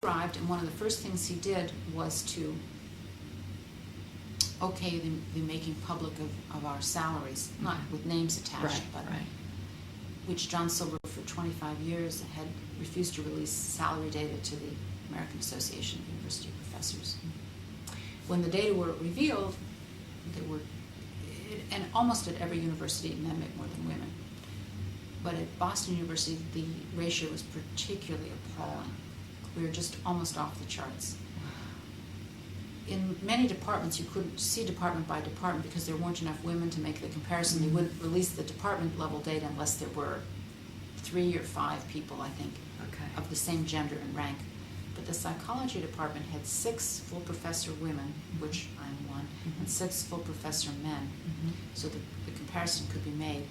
arrived, and one of the first things he did was to okay the making public of our salaries, not with names attached, but which John Silver for 25 years had refused to release salary data to the American Association of University Professors. When the data were revealed, there were, and almost at every university, men make more than women. But at Boston University, the ratio was particularly appalling. We were just almost off the charts. In many departments, you couldn't see department by department because there weren't enough women to make the comparison. They wouldn't release the department level data unless there were 3 or 5 people, I think, of the same gender and rank. But the psychology department had 6 full professor women, which I'm one, and 6 full professor men. So the comparison could be made.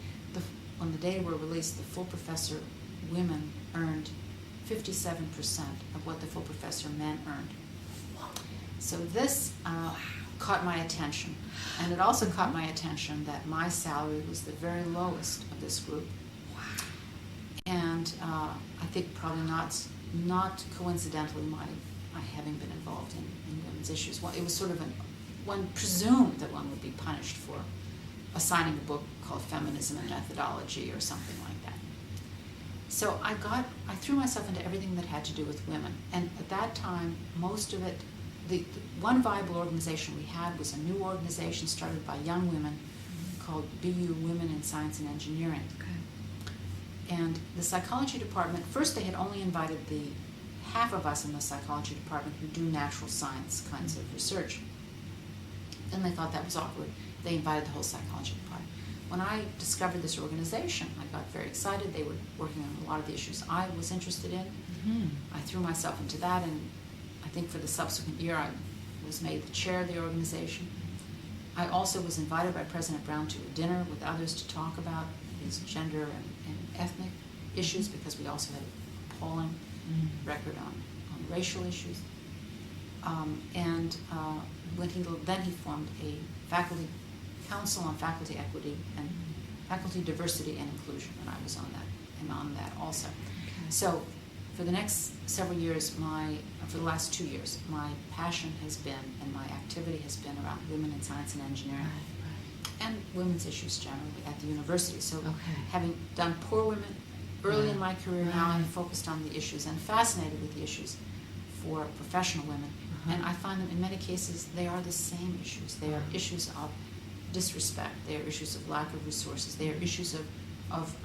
When the data were released, the full professor women earned 57% of what the full professor men earned. So this caught my attention. And it also caught my attention that my salary was the very lowest of this group. And I think probably not coincidentally my having been involved in women's issues. Well, it was sort of one presumed that one would be punished for assigning a book called Feminism and Methodology or something like that. So I threw myself into everything that had to do with women. And at that time, most of it, the one viable organization we had was a new organization started by young women called BU Women in Science and Engineering. And the psychology department, first they had only invited the half of us in the psychology department who do natural science kinds of research. Then they thought that was awkward. They invited the whole psychology department. When I discovered this organization, I got very excited. They were working on a lot of the issues I was interested in. I threw myself into that, and I think for the subsequent year I was made the chair of the organization. I also was invited by President Brown to a dinner with others to talk about these gender and ethnic issues, because we also had a polling record on racial issues. Then he formed a faculty council on faculty equity and faculty diversity and inclusion, and I was on that also. So for the next several years, for the last 2 years, my passion has been, and my activity has been around women in science and engineering, and women's issues generally at the university. So having done poor women early in my career, now I'm focused on the issues and fascinated with the issues for professional women. And I find them in many cases, they are the same issues. They are issues of disrespect. They are issues of lack of resources. They are issues of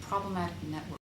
problematic networks.